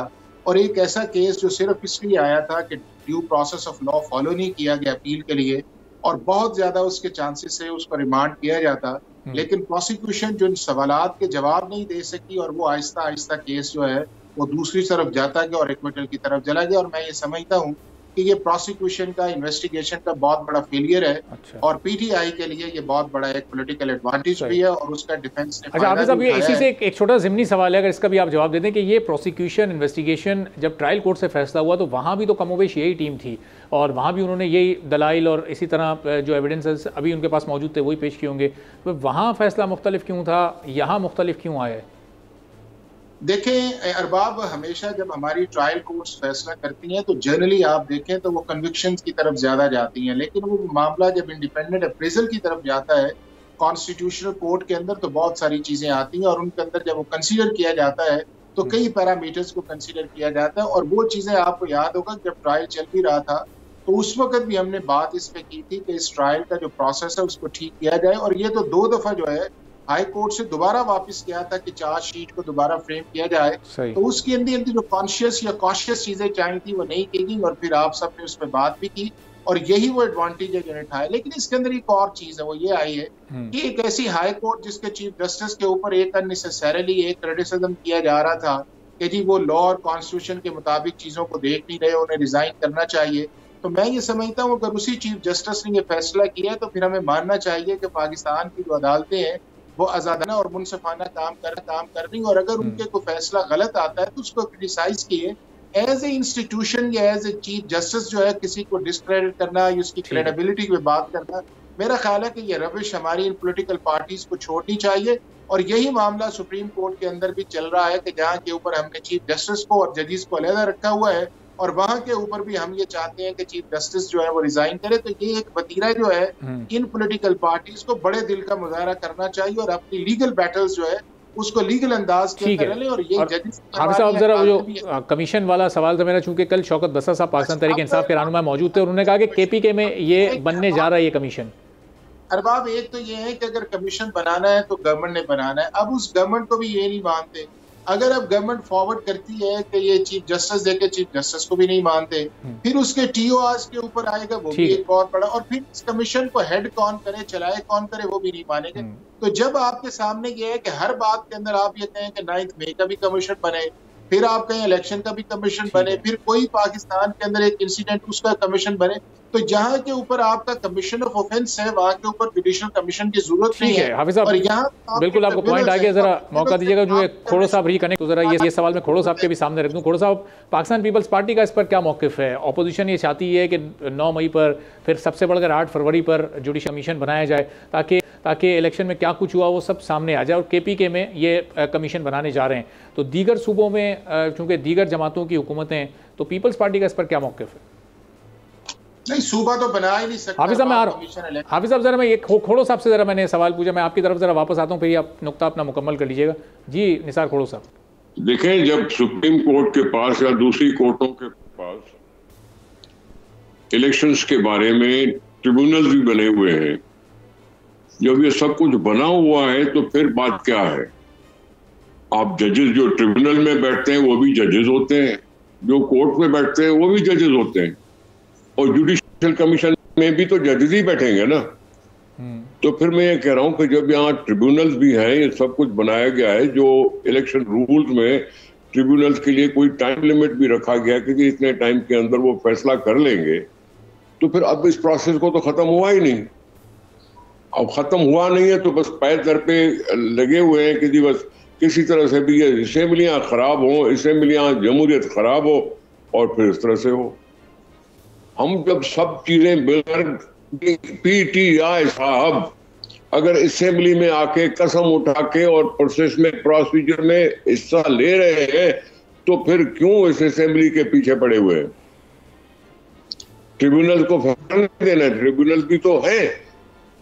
और एक ऐसा केस जो सिर्फ इसलिए आया था कि due process of law follow नहीं किया गया अपील के लिए, और बहुत ज्यादा उसके चांसेस है उसको रिमांड किया जाता, लेकिन प्रोसिक्यूशन जो इन सवालात के जवाब नहीं दे सकी, और वो आहिस्ता आहिस्ता केस जो है वो दूसरी तरफ जाता गया और एक्विटल की तरफ चला गया। और मैं ये समझता हूँ कि ये प्रोसिक्यूशन का, इन्वेस्टिगेशन का बहुत बड़ा फेलियर है। अच्छा। और PTI के लिए ये बहुत बड़ा एक पॉलिटिकल एडवांटेज भी है, और उसका डिफेंस ने अच्छा। आप ये इसी से एक छोटा ज़िमनी सवाल है, अगर इसका भी आप जवाब दे दें कि ये प्रोसिक्यूशन इन्वेस्टिगेशन जब ट्रायल कोर्ट से फैसला हुआ, तो वहाँ भी तो कमोबेश यही टीम थी, और वहाँ भी उन्होंने यही दलाइल और इसी तरह जो एविडेंसेस अभी उनके पास मौजूद थे वही पेश किए होंगे। तो वहाँ फैसला मुख्तलिफ क्यों था, यहाँ मुख्तलिफ क्यों आया है? देखें अरबाब, हमेशा जब हमारी ट्रायल कोर्ट्स फैसला करती हैं तो जनरली आप देखें तो वो कन्विक्शंस की तरफ ज्यादा जाती हैं, लेकिन वो मामला जब इंडिपेंडेंट अप्रेजल की तरफ जाता है कॉन्स्टिट्यूशनल कोर्ट के अंदर तो बहुत सारी चीजें आती हैं, और उनके अंदर जब वो कंसीडर किया जाता है तो कई पैरामीटर्स को कंसीडर किया जाता है। और वो चीजें आपको याद होगा जब ट्रायल चल भी रहा था तो उस वक्त भी हमने बात इस पे की थी कि इस ट्रायल का जो प्रोसेस है उसको ठीक किया जाए। और ये तो 2 दफा जो है हाई कोर्ट से दोबारा वापस किया था कि चार्जशीट को दोबारा फ्रेम किया जाए, तो उसके अंदर जो कॉन्शियस या कॉशियस चीजें चाहिए थी वो नहीं की गई, और फिर आप सबने उस पर बात भी की और यही वो एडवांटेज है जो उठाया। लेकिन इसके अंदर एक और चीज है, वो ये आई है कि एक ऐसी हाई कोर्ट जिसके चीफ जस्टिस के ऊपर एक अननेसेसरीली एक क्रिटिसिज्म किया जा रहा था कि जी वो लॉ और कॉन्स्टिट्यूशन के मुताबिक चीजों को देख नहीं रहे, उन्हें रिजाइन करना चाहिए। तो मैं ये समझता हूँ अगर उसी चीफ जस्टिस ने ये फैसला किया है तो फिर हमें मानना चाहिए कि पाकिस्तान की जो अदालतें हैं वो आजादाना और मुनसिफाना काम कर रही, और अगर उनके कोई फैसला गलत आता है तो उसको क्रिटिसाइज किए। एज ए इंस्टीट्यूशन या एज ए चीफ जस्टिस जो है किसी को डिस्क्रेडिट करना या उसकी क्रेडिबिलिटी पे बात करना, मेरा ख्याल है कि ये रविश हमारी इन पॉलिटिकल पार्टीज को छोड़नी चाहिए। और यही मामला सुप्रीम कोर्ट के अंदर भी चल रहा है कि जहाँ के ऊपर हमने चीफ जस्टिस को और जजेस को अलग रखा हुआ है, और वहां के ऊपर भी हम ये चाहते हैं कि चीफ जस्टिस जो है वो रिजाइन करे। तो ये एक वतीरा जो है इन पॉलिटिकल पार्टीज को बड़े दिल का मुजाहरा करना चाहिए और अपनी लीगल बैटल्स जो है उसको लीगल अंदाज के अंदर ले। और ये जजेस हाफिज साहब जरा वो जो कमीशन वाला सवाल था मेरा, चूंकि कल शौकत बसर साहब पाकिस्तान तहरीक इंसाफ के रहनुमा मौजूद थे, उन्होंने कहा कि केपीके में ये बनने जा रहा है ये कमीशन। अरबाब, एक तो ये है कि अगर कमीशन बनाना है तो गवर्नमेंट ने बनाना है। अब उस गवर्नमेंट को भी ये नहीं मानते। अगर अब गवर्नमेंट फॉरवर्ड करती है कि ये चीफ जस्टिस देके चीफ जस्टिस को भी नहीं मानते, फिर उसके टीओआर्स के ऊपर आएगा, वो भी एक और बड़ा, और फिर इस कमीशन को हेड कौन करे, चलाए कौन करे, वो भी नहीं मानेंगे। तो जब आपके सामने ये है कि हर बात के अंदर आप ये कहें कि 9 मई का भी कमीशन बने, फिर आप कहें इलेक्शन का भी कमीशन बने, फिर कोई पाकिस्तान के अंदर एक इंसिडेंट उसका कमीशन बने, तो जहां के ऊपर आपका कमिशन ऑफ ऑफेंस है वहां के ऊपर जुडिशियल कमीशन की जरूरत नहीं है। हाफिज साहब, और यहाँ बिल्कुल आपको पॉइंट आ गया, जरा मौका दीजिएगा जो खोड़ो साहब रिकनेक्ट, तो जरा ये सवाल मैं खोड़ो साहब के भी सामने रख दूं। खोड़ो साहब, पाकिस्तान पीपल्स पार्टी का इस पर क्या मौकिफ है? अपोजिशन ये चाहती है कि 9 मई पर, फिर सबसे बढ़कर 8 फरवरी पर जुडिशियल कमीशन बनाया जाए ताकि इलेक्शन में क्या कुछ हुआ वो सब सामने आ जाए, और केपीके में ये कमीशन बनाने जा रहे हैं। तो दीगर सूबों में चूंकि दीगर जमातों की हुकूमतें, तो पीपल्स पार्टी का इस पर क्या मौकिफ है? नहीं, सूबा तो बना ही नहीं सकता। हाफिज साहब जरा मैं ये खोड़ो साहब से जरा मैंने सवाल पूछा, मैं आपकी तरफ जरा वापस आता हूँ, फिर आप नुक्ता अपना मुकम्मल कर लीजिएगा। जी निसार खोड़ो साहब। देखें, जब सुप्रीम कोर्ट के पास या दूसरी कोर्टों के पास इलेक्शंस के बारे में ट्रिब्यूनल भी बने हुए हैं, जब ये सब कुछ बना हुआ है तो फिर बात क्या है? आप जजेस जो ट्रिब्यूनल में बैठते हैं वो भी जजेस होते हैं, जो कोर्ट में बैठते हैं वो भी जजेस होते हैं, और जुडिशियल कमीशन में भी तो जजेस ही बैठेंगे ना। तो फिर मैं ये कह रहा हूं कि जब यहाँ ट्रिब्यूनल्स भी हैं, ये सब कुछ बनाया गया है, जो इलेक्शन रूल्स में ट्रिब्यूनल्स के लिए कोई टाइम लिमिट भी रखा गया कि इतने टाइम के अंदर वो फैसला कर लेंगे, तो फिर अब इस प्रोसेस को तो खत्म हुआ ही नहीं। अब खत्म हुआ नहीं है तो बस पैर दर पे लगे हुए हैं कि जी बस किसी तरह से भी ये असेंबलियां खराब हो, असेंबलियां जमहूरियत खराब हो, और फिर इस तरह से हो। हम जब सब चीजें पीटीआई साहब अगर असेंबली में आके कसम उठा के और प्रोसेस में प्रोसीजर में हिस्सा ले रहे हैं, तो फिर क्यों इस असेंबली के पीछे पड़े हुए हैं? ट्रिब्यूनल को फैसला देना, ट्रिब्यूनल भी तो है,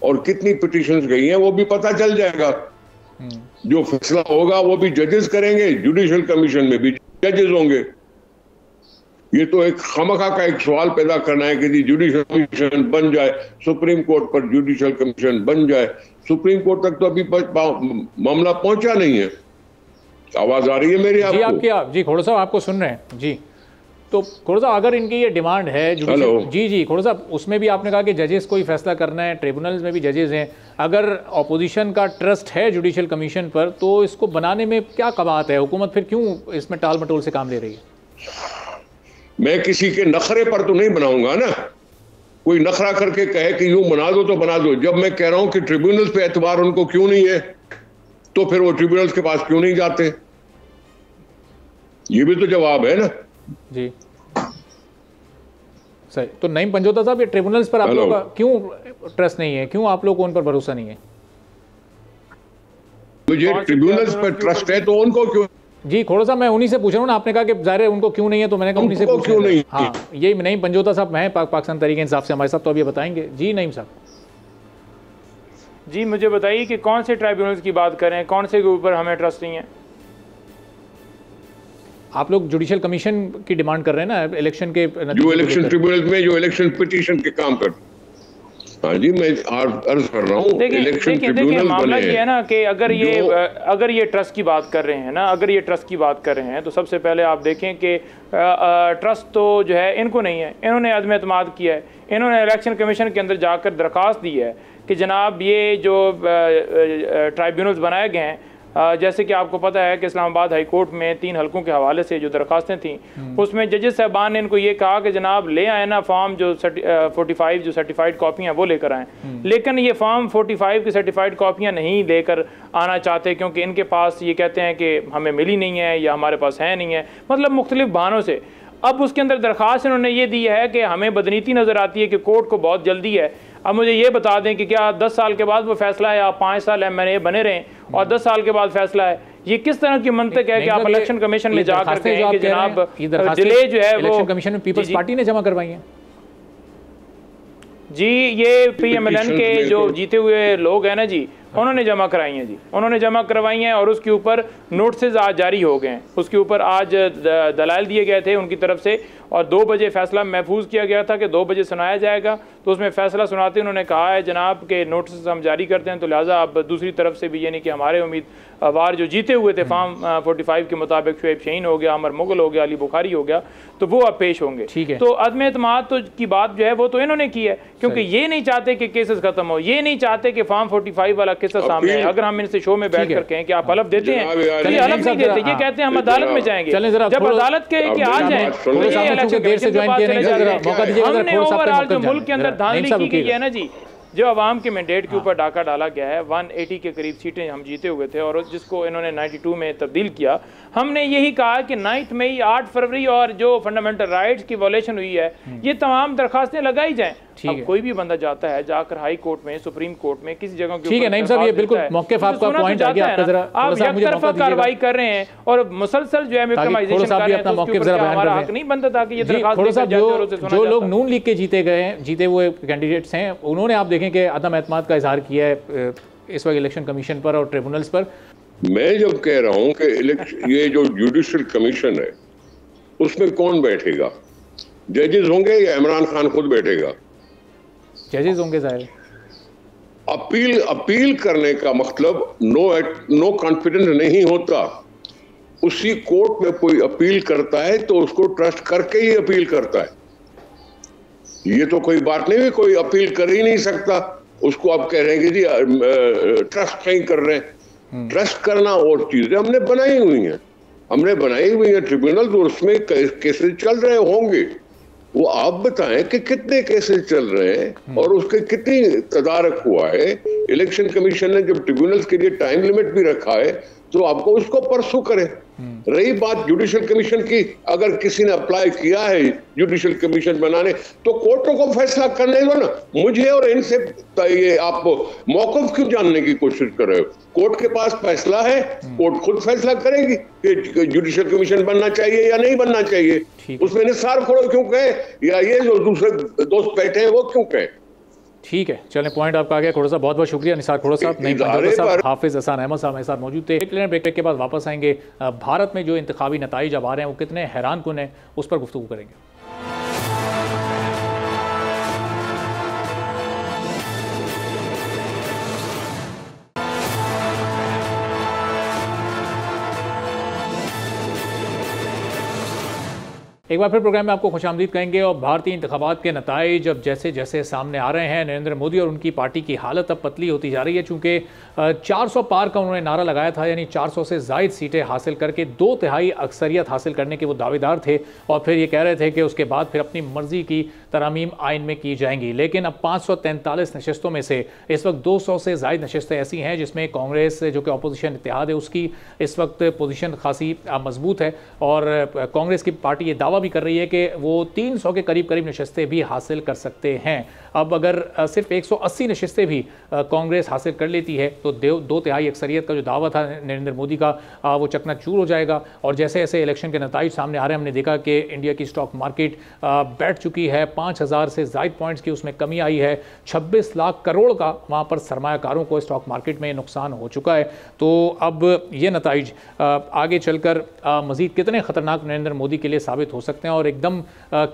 और कितनी पिटीशंस गई हैं वो भी पता चल जाएगा। जो फैसला होगा वो भी जजेस करेंगे, जुडिशियल कमीशन में भी जजेस होंगे। ये तो एक खामखा का एक सवाल पैदा करना है कि जी जुडिशियल कमीशन बन जाए, सुप्रीम कोर्ट पर जुडिशियल कमीशन बन जाए। सुप्रीम कोर्ट तक तो अभी मामला पहुंचा नहीं है। आवाज आ रही है मेरी आपको? जी आपकी, जी खोड़ो साहब आपको सुन रहे हैं जी। तो खोड़ो साहब, अगर इनकी ये डिमांड है जी खोड़ो साहब, उसमें भी आपने कहा कि जजेस को ही फैसला करना है, ट्रिब्यूनल्स में भी जजेस हैं, अगर अपोजिशन का ट्रस्ट है जुडिशियल कमीशन पर, तो इसको बनाने में क्या कबात है? हुकूमत फिर क्यों इसमें टाल मटोल से काम ले रही है? मैं किसी के नखरे पर तो नहीं बनाऊंगा ना। कोई नखरा करके कहे कि यूं बना दो तो बना दो। जब मैं कह रहा हूं कि ट्रिब्यूनल्स पे एतबार उनको क्यों नहीं है, तो फिर वो ट्रिब्यूनल्स के पास क्यों नहीं जाते? ये भी तो जवाब है ना जी। सही। तो नईम पंजोता साहब, ये ट्रिब्यूनल्स पर आप लोगों का क्यों ट्रस्ट नहीं है, क्यों आप लोगों को उन पर भरोसा नहीं है? मुझे ट्रिब्यूनल्स पर ट्रस्ट है तो उनको क्यों जी खोड़ा साहब, मैं उन्हीं से पूछ रहा हूँ ना, आपने कहा कि ज़ाहिर है उनको क्यों नहीं है, तो मैंने कहा उन्हीं से क्यों नहीं। हाँ यही नहीं, पंजोता साहब हैं पाकिस्तान तरीके इंसाफ से हमारे साथ, तो अब ये बताएंगे। जी नईम साहब जी मुझे बताइए कि कौन से ट्राइब्यूनल्स की बात करें, कौन से के ऊपर हमें ट्रस्ट नहीं है? आप लोग जुडिशियल कमीशन की डिमांड कर रहे हैं ना इलेक्शन के, जो इलेक्शन ट्रिब्यूनल में जो इलेक्शन पिटीशन के काम कर। हाँ जी, मैं अर्ज कर रहा हूँ, इलेक्शन ट्रिब्यूनल मामला ये है ना कि अगर ये ट्रस्ट की बात कर रहे हैं ना, अगर ये ट्रस्ट की बात कर रहे हैं तो सबसे पहले आप देखें कि ट्रस्ट तो जो है इनको नहीं है, इन्होंने अदम एतमाद किया है। इन्होंने इलेक्शन कमीशन के अंदर जाकर दरख्वास्त दी है कि जनाब ये जो ट्राइब्यूनल्स बनाए गए हैं, जैसे कि आपको पता है कि इस्लामाबाद हाई कोर्ट में 3 हलकों के हवाले से जो दरखास्तें थीं, उसमें जजेस साहबान ने इनको ये कहा कि जनाब ले आए ना फॉर्म जो 45 जो सर्टिफाइड कॉपियाँ वो लेकर आएँ, लेकिन ये फॉर्म 45 की सर्टिफाइड कॉपियाँ नहीं लेकर आना चाहते क्योंकि इनके पास ये कहते हैं कि हमें मिली नहीं है या हमारे पास है नहीं है, मतलब मुख्तलिफ बहानों से। अब उसके अंदर दरख्वास्त इन्होंने ये दी है कि हमें बदनीति नज़र आती है कि कोर्ट को बहुत जल्दी है। अब मुझे ये बता दें कि क्या 10 साल के बाद वो फैसला है, आप 5 साल MNA बने रहें और 10 साल के बाद फैसला है? ये किस तरह की मंतक है कि आप इलेक्शन कमीशन में जाकर कहें कि जनाब डिले जो है वो इलेक्शन कमीशन में पीपल्स पार्टी ने जमा करवाई है? जी ये PMLN के जो जीते हुए लोग हैं ना जी, उन्होंने जमा कराई हैं जी, उन्होंने जमा करवाई हैं और उसके ऊपर नोटिस आज जारी हो गए हैं। उसके ऊपर आज दलाइल दिए गए थे उनकी तरफ से और 2 बजे फैसला महफूज किया गया था कि 2 बजे सुनाया जाएगा। तो उसमें फैसला सुनाते उन्होंने कहा है जनाब के नोटिस हम जारी करते हैं, तो लिहाजा अब दूसरी तरफ से भी यानी कि हमारे उम्मीदवार जो जीते हुए थे फॉर्म 45 के मुताबिक, शुएब शहीन हो गया, अमर मुगल हो गया, अली बुखारी हो गया, तो वो अब पेश होंगे। ठीक है। तो अदम एतमाद तो की बात जो है वो तो इन्होंने की है क्योंकि ये नहीं चाहते कि केसेस खत्म हो, ये नहीं चाहते कि फॉर्म 45 वाला केस सामने है। अगर हम इनसे शो में बैठ कर कहें कि आप हलफ देते हैं, तो ये हलफ नहीं देते, ये कहते हैं हम अदालत में जाएंगे। जब अदालत के कि आ जाए हमने ओवरऑल जो मुल्क के अंदर धांधली की गई है ना जी, जो अवाम के मैंडेट के ऊपर डाका डाला गया है, 180 के करीब सीटें हम जीते हुए थे और जिसको इन्होंने 92 में तब्दील किया। हमने यही कहा कि 9 मई 8 फरवरी और जो फंडामेंटल राइट्स की वॉलेशन हुई है, ये तमाम दरखास्तें लगाई जाएं। अब कोई भी बंदा जाता है जाकर हाई कोर्ट में, सुप्रीम कोर्ट में, किसी जगह के, ठीक है नईम साहब, ये बिल्कुल मौके पर आपका पॉइंट आ गया, आप एक तरफा कार्रवाई कर रहे हैं और मुसलसल जो है विक्टिमाइजेशन कर रहे हैं, तो उसके ऊपर हमारा हक नहीं बनता था कि ये दरखास्त। जो लोग नून लीग के जीते हुए कैंडिडेट्स हैं, उन्होंने आप देखें कि अदम एतमाद का इजहार किया है इस वक्त इलेक्शन कमीशन पर और ट्रिब्यूनल्स पर। मैं जब कह रहा हूं कि ये जो जुडिशियल कमीशन है उसमें कौन बैठेगा, जजेस होंगे या इमरान खान खुद बैठेगा? जजेस होंगे जाहिर। अपील करने का मतलब नो कॉन्फिडेंस नहीं होता। उसी कोर्ट में कोई अपील करता है तो उसको ट्रस्ट करके ही अपील करता है। ये तो कोई बात नहीं है, कोई अपील कर ही नहीं सकता, उसको आप कह रहे हैं कि जी ट्रस्ट नहीं कर रहे हैं। ट्रस्ट करना और चीजें हमने बनाई हुई हैं ट्रिब्यूनल, तो उसमें केसेस चल रहे होंगे। वो आप बताएं कि कितने केसेस चल रहे हैं और उसके कितनी तदारक हुआ है। इलेक्शन कमीशन ने जब ट्रिब्यूनल्स के लिए टाइम लिमिट भी रखा है तो आपको उसको परसू करें। रही बात जुडिशियल कमीशन की, अगर किसी ने अप्लाई किया है जुडिशियल कमीशन बनाने तो कोर्टों को फैसला करने दो ना। मुझे और इनसे ये आप मौक़िफ़ क्यों जानने की कोशिश कर रहे हो? कोर्ट के पास फैसला है, कोर्ट खुद फैसला करेगी कि जुडिशियल कमीशन बनना चाहिए या नहीं बनना चाहिए। उसमें निसार खोड़ो क्यों कहे या ये जो दूसरे दोस्त बैठे हैं वो क्यों कहे? ठीक है, चलें, पॉइंट आपका आ गया। खोड़ा साहब बहुत बहुत शुक्रिया। निसार खोड़ा साहब, नहीं साहब, हाफिज हसन अहमद साहब मेरे साथ मौजूद थे। एक ब्रेक के बाद वापस आएंगे। भारत में जो इंतखाबी नताइज अब आ रहे हैं वो कितने हैरान कुन हैं, उस पर गुफ्तगू करेंगे। एक बार फिर प्रोग्राम में आपको खुशामदीद कहेंगे। और भारतीय इंतखाबात के नताइज जब जैसे जैसे सामने आ रहे हैं, नरेंद्र मोदी और उनकी पार्टी की हालत अब पतली होती जा रही है। चूँकि 400 पार का उन्होंने नारा लगाया था, यानी 400 से ज़ायद सीटें हासिल करके 2/3 अक्सरियत हासिल करने के वो दावेदार थे और फिर ये कह रहे थे कि उसके बाद फिर अपनी मर्जी की तरमीम आइन में की जाएंगी। लेकिन अब 543 नशस्तों में से इस वक्त 200 से ज़ायद नशस्तें ऐसी हैं जिसमें कांग्रेस जो कि अपोजिशन इत्तेहाद है उसकी इस वक्त पोजीशन खासी मजबूत है और कांग्रेस की पार्टी ये दावा दावा भी कर रही है कि वो 300 के करीब करीब नशस्तें भी हासिल कर सकते हैं। अब अगर सिर्फ 180 नशस्तें भी कांग्रेस हासिल कर लेती है तो 2/3 अक्सरियत का जो दावा था नरेंद्र मोदी का वो चकनाचूर हो जाएगा। और जैसे जैसे इलेक्शन के नतीजे सामने आ रहे हैं, हमने देखा कि इंडिया की स्टॉक मार्केट बैठ चुकी है, 5000 से ज़ायद पॉइंट्स की उसमें कमी आई है, 26 लाख करोड़ का वहाँ पर सरमायाकारों को स्टॉक मार्केट में नुकसान हो चुका है। तो अब ये नतीजे आगे चलकर मज़ीद कितने ख़तरनाक नरेंद्र मोदी के लिए साबित हो सकते हैं और एकदम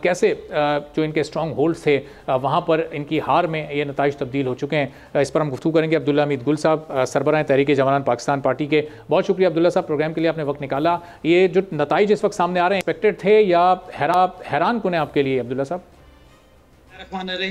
कैसे जो इनके स्ट्रॉन्ग होल्ड्स थे वहाँ पर इनकी हार में ये नतीजे तब्दील हो चुके हैं। इस पर हम गुफ्तगू करेंगे अब्दुल्ला हमीद गुल साहब, सरबराह तहरीक जवानान पाकिस्तान पार्टी के। बहुत शुक्रिया अब्दुल्ला साहब, प्रोग्राम के लिए आपने वक्त निकाला। ये जो नतीजे इस वक्त सामने आ रहे हैं एक्सपेक्टेड थे या हैरान कुन है आपके लिए अब्दुल्ला साहब?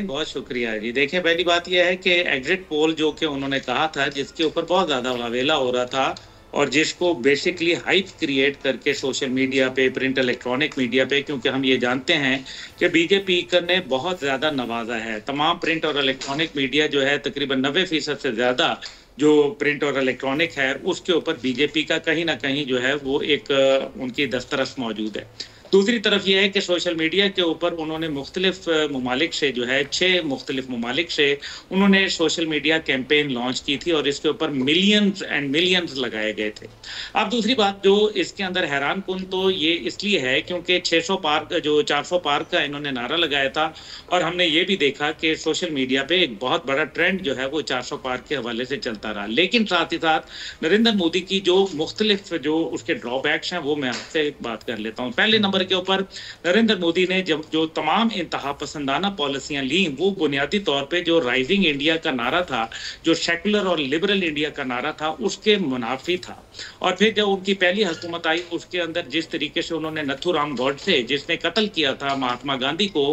बहुत शुक्रिया जी। देखिए, पहली बात यह है कि एग्जिट पोल जो कि उन्होंने कहा था, जिसके ऊपर बहुत ज़्यादा वावेला हो रहा था और जिसको बेसिकली हाइप क्रिएट करके सोशल मीडिया पे, प्रिंट इलेक्ट्रॉनिक मीडिया पे, क्योंकि हम ये जानते हैं कि बीजेपी ने बहुत ज़्यादा नवाजा है। तमाम प्रिंट और इलेक्ट्रॉनिक मीडिया जो है तकरीबन 90% से ज़्यादा जो प्रिंट और इलेक्ट्रॉनिक है उसके ऊपर बीजेपी का कहीं ना कहीं जो है वो एक उनकी दस्तरस मौजूद है। दूसरी तरफ यह है कि सोशल मीडिया के ऊपर उन्होंने मुख्तलिफ ममालिक से जो है 6 मुख्तलिफ ममालिक से उन्होंने सोशल मीडिया कैंपेन लॉन्च की थी और इसके ऊपर मिलियंस एंड मिलियंस लगाए गए थे। अब दूसरी बात जो इसके अंदर हैरान कुन तो ये इसलिए है क्योंकि 600 पार जो 400 पार का इन्होंने नारा लगाया था और हमने ये भी देखा कि सोशल मीडिया पे एक बहुत बड़ा ट्रेंड जो है वो 400 पार के हवाले से चलता रहा। लेकिन साथ ही साथ नरेंद्र मोदी की जो मुख्तलिफ जो उसके ड्रॉबैक्स हैं वो मैं आपसे बात कर लेता हूँ। पहले नंबर के ऊपर नरेंद्र मोदी ने जब जो तमाम इंतहा पसंदाना पॉलिसियां ली वो बुनियादी तौर पे जो राइजिंग इंडिया का नारा था, जो सेकुलर और लिबरल इंडिया का नारा था, उसके मुनाफी था। और फिर जब उनकी पहली हुकूमत आई उसके अंदर जिस तरीके से उन्होंने नथुराम गॉडसे जिसने कत्ल किया था महात्मा गांधी को,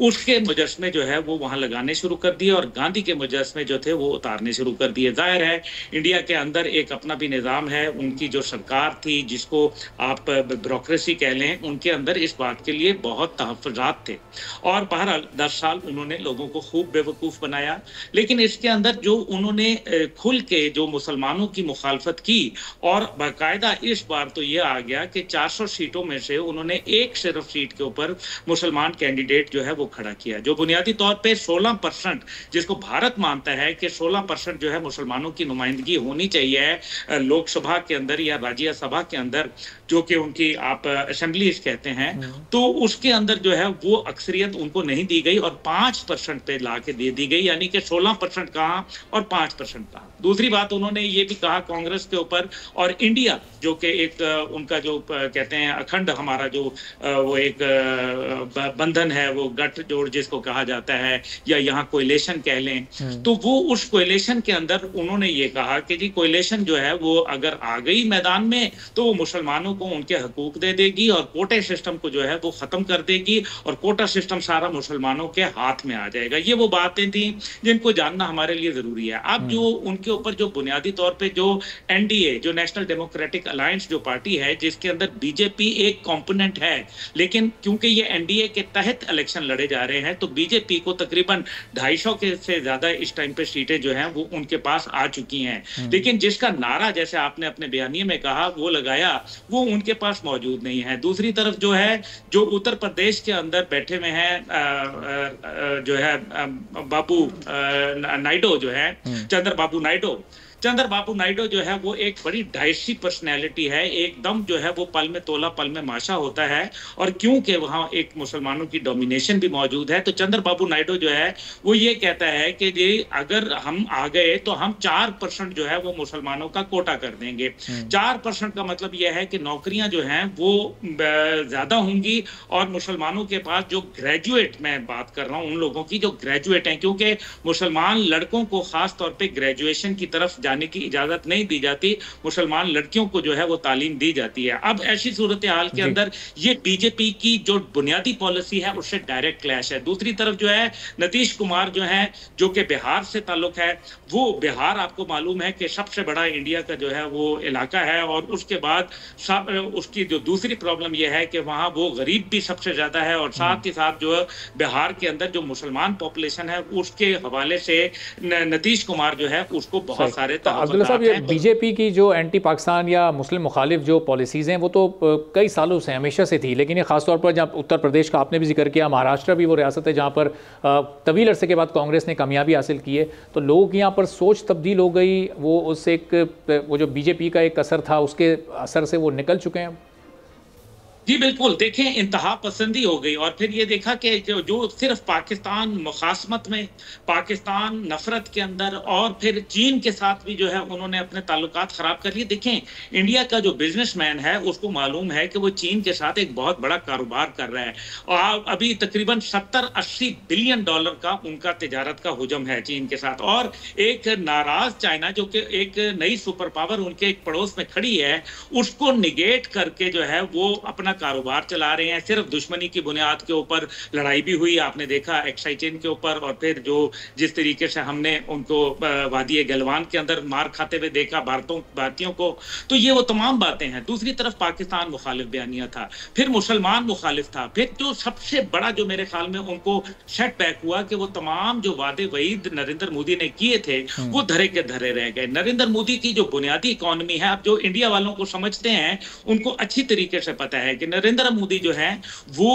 उसके मुजस्मे जो है वो वहां लगाने शुरू कर दिए और गांधी के मुजस्मे जो थे वो उतारने शुरू कर दिए। जाहिर है इंडिया के अंदर एक अपना भी निज़ाम है, उनकी जो सरकार थी जिसको आप ब्यूरोक्रेसी कह लें, उनके अंदर इस बात के लिए बहुत तहफ़्फ़ुज़ात थे और बहरहाल 10 साल उन्होंने लोगों को खूब बेवकूफ़ बनाया। लेकिन इसके अंदर जो उन्होंने खुल के जो मुसलमानों की मुखालफत की और बाकायदा इस बार तो ये आ गया कि 400 सीटों में से उन्होंने एक सिर्फ सीट के ऊपर मुसलमान कैंडिडेट जो है वो खड़ा किया, जो बुनियादी तौर पे 16% जिसको भारत मानता है कि 16% जो है मुसलमानों की नुमाइंदगी होनी चाहिए लोकसभा के अंदर या राज्यसभा के अंदर, जो कि उनकी आप असेंबलीज कहते हैं, तो उसके अंदर जो है वो अक्सरियत उनको नहीं दी गई और 5% पे ला के दे दी गई, यानी कि 16% कहाँ और 5% कहाँ। दूसरी बात उन्होंने ये भी कहा कांग्रेस के ऊपर और इंडिया जो कि एक उनका जो कहते हैं अखंड हमारा जो वो एक बंधन है, वो गठजोड़ जिसको कहा जाता है या यहाँ कोयलेशन कह लें, तो वो उस कोयलेशन के अंदर उन्होंने ये कहा कि जी कोयलेशन जो है वो अगर आ गई मैदान में तो वो मुसलमानों को उनके हकूक दे देगी और कोटे सिस्टम को जो है वो खत्म कर देगी और कोटा सिस्टम सारा मुसलमानों के हाथ में आ जाएगा। ये वो बातें थी जिनको जानना हमारे लिए जरूरी है। अब जो उनके ऊपर जो बुनियादी तौर पे जो एनडीए जो नेशनल डेमोक्रेटिक अलायंस जो पार्टी है जिसके अंदर बीजेपी एक कंपोनेंट है, लेकिन क्योंकि ये एनडीए के तहत इलेक्शन लड़े जा रहे हैं तो बीजेपी को तकरीबन 250 के से ज्यादा इस टाइम पे सीटें जो हैं वो उनके पास आ चुकी हैं। लेकिन जिसका नारा जैसे आपने अपने बयानिए में कहा वो लगाया वो उनके पास मौजूद नहीं है। दूसरी तरफ जो है जो उत्तर प्रदेश के अंदर बैठे हुए हैं जो है बाबू नायडू जो है चंद्रबाबू नायडू जो है वो एक बड़ी डाइसी पर्सनैलिटी है, एकदम जो है वो पल में तोला पल में माशा होता है और क्योंकि वहाँ एक मुसलमानों की डोमिनेशन भी मौजूद है तो चंद्रबाबू नायडू जो है वो ये कहता है कि जी अगर हम आ गए तो हम 4% जो है वो मुसलमानों का कोटा कर देंगे। 4% का मतलब यह है कि नौकरियां जो हैं वो ज्यादा होंगी और मुसलमानों के पास जो ग्रेजुएट, मैं बात कर रहा हूँ उन लोगों की जो ग्रेजुएट हैं, क्योंकि मुसलमान लड़कों को खास तौर पर ग्रेजुएशन की तरफ जाने की इजाजत नहीं दी जाती, मुसलमान लड़कियों को जो है वो तालीम दी जाती है। अब ऐसी सूरत हाल के अंदर ये बीजेपी की जो बुनियादी पॉलिसी है उससे डायरेक्ट क्लैश है। दूसरी तरफ जो है नीतीश कुमार जो है जो कि बिहार से ताल्लुक है, वो बिहार आपको मालूम है कि सबसे बड़ा इंडिया का जो है वो इलाका है और उसके बाद उसकी जो दूसरी प्रॉब्लम यह है कि वहाँ वो गरीब भी सबसे ज्यादा है और साथ ही साथ जो बिहार के अंदर जो मुसलमान पॉपुलेशन है उसके हवाले से नीतीश कुमार जो है उसको बहुत सारे हमारे तो अब्दुल्ला साहब, ये बीजेपी की जो एंटी पाकिस्तान या मुस्लिम मुखालिफ जो पॉलिसीज़ हैं वो तो कई सालों से हमेशा से थी, लेकिन ये खासतौर पर जहाँ उत्तर प्रदेश का आपने भी जिक्र किया, महाराष्ट्र भी वो रियासत है जहाँ पर तवील अरसे के बाद कांग्रेस ने कामयाबी हासिल की है, तो लोगों की यहाँ पर सोच तब्दील हो गई, वो उस एक वो जो बीजेपी का एक असर था उसके असर से वो निकल चुके हैं। जी बिल्कुल, देखें इंतहा पसंदी हो गई और फिर ये देखा कि जो सिर्फ पाकिस्तान मुखासमत में, पाकिस्तान नफरत के अंदर और फिर चीन के साथ भी जो है उन्होंने अपने ताल्लुकात ख़राब कर लिए। देखें, इंडिया का जो बिजनेसमैन है उसको मालूम है कि वो चीन के साथ एक बहुत बड़ा कारोबार कर रहा है और अभी तकरीबन 70-80 बिलियन डॉलर का उनका तिजारत का हुजम है चीन के साथ। और एक नाराज चाइना जो कि एक नई सुपर पावर उनके एक पड़ोस में खड़ी है, उसको निगेट करके जो है वो अपना कारोबार चला रहे हैं। सिर्फ दुश्मनी की बुनियाद के ऊपर लड़ाई भी हुई, आपने देखा एक्साई चेन के ऊपर, और फिर जो जिस तरीके से हमने उनको वादी गलवान के अंदर मार खाते हुए देखा भारतीयों को, तो ये वो तमाम बातें हैं। दूसरी तरफ पाकिस्तान मुखालिफ बयानिया था, फिर मुसलमान मुखालिफ था, फिर जो सबसे बड़ा जो मेरे ख्याल में उनको सेटबैक हुआ कि वो तमाम जो वादे वईद नरेंद्र मोदी ने किए थे वो धरे के धरे रह गए। नरेंद्र मोदी की जो बुनियादी इकोनॉमी है, अब जो इंडिया वालों को समझते हैं उनको अच्छी तरीके से पता है कि नरेंद्र मोदी जो है वो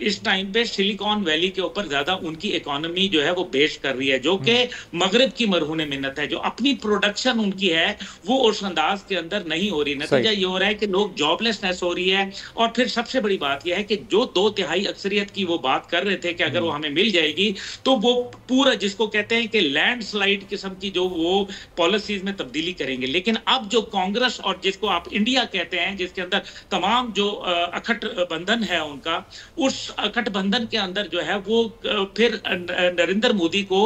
इस टाइम पे सिलिकॉन वैली के ऊपर ज्यादा उनकी इकोनॉमी जो है वो बेस कर रही है, जो कि मगरिब की मरहून मिन्नत है। जो अपनी प्रोडक्शन उनकी है वो उस अंदाज के अंदर नहीं हो रही। नतीजा ये हो रहा है कि लोग जॉबलेसनेस हो रही है। और फिर सबसे बड़ी बात यह है कि जो 2/3 अक्सरियत की वो बात कर रहे थे कि अगर वो हमें मिल जाएगी तो वो पूरा जिसको कहते हैं कि लैंडस्लाइड किस्म की जो वो पॉलिसीज में तब्दीली करेंगे। लेकिन अब जो कांग्रेस और जिसको आप इंडिया कहते हैं, जिसके अंदर तमाम जो अखट बंधन है उनका, उस अखट बंधन के अंदर जो है वो फिर नरेंद्र मोदी को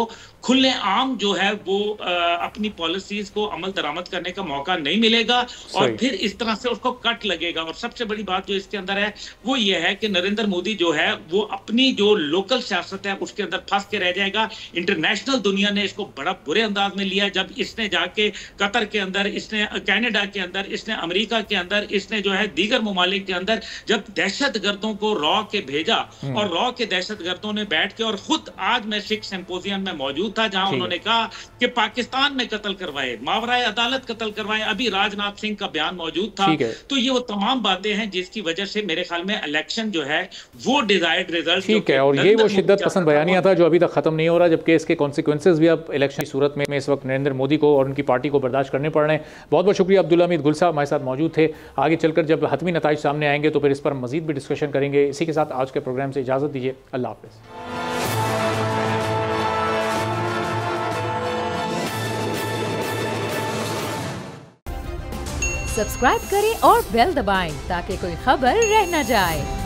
खुले आम जो है वो अपनी पॉलिसीज को अमल दरामद करने का मौका नहीं मिलेगा और फिर इस तरह से उसको कट लगेगा। और सबसे बड़ी बात जो इसके अंदर है वो ये है कि नरेंद्र मोदी जो है वो अपनी जो लोकल सियासत है उसके अंदर फंस के रह जाएगा। इंटरनेशनल दुनिया ने इसको बड़ा बुरे अंदाज में लिया जब इसने जाके कतर के अंदर, इसने कनाडा के अंदर, इसने अमेरिका के अंदर, इसने जो है दीगर ममालिक के अंदर जब दहशतगर्दों को रॉ के भेजा और रॉ के दहशतगर्दों ने बैठ के, और खुद आज मैं सिख सिंपोजियम में मौजूद था जहां उन्होंने कहा कि पाकिस्तान में कत्ल करवाए, मावराए अदालत कत्ल करवाए, अभी राजनाथ सिंह का बयान मौजूद था। तो ये वो तमाम बातें हैं जिसकी वजह से मेरे ख्याल में इलेक्शन जो है वो डिजायर्ड रिजल्ट ठीक है। और ये वो शिद्दत पसंद बयानिया था जो अभी तक खत्म नहीं हो रहा, जबकि इसके कॉन्सिक्वेंसेज भी अब इलेक्शन की सूरत में इस वक्त नरेंद्र मोदी को और उनकी पार्टी को बर्दाश्त करने पड़ रहे हैं। बहुत बहुत शुक्रिया अब्दुल हमीद गुल साहब हमारे साथ मौजूद थे। आगे चलकर जब हतमी नताइज सामने आएंगे तो फिर इस पर मजीद भी डिस्कशन करेंगे। इसी के साथ आज के प्रोग्राम से इजाज़त दीजिए। अल्लाह हाफ़िज़। सब्सक्राइब करें और बेल दबाएं ताकि कोई खबर रह न जाए।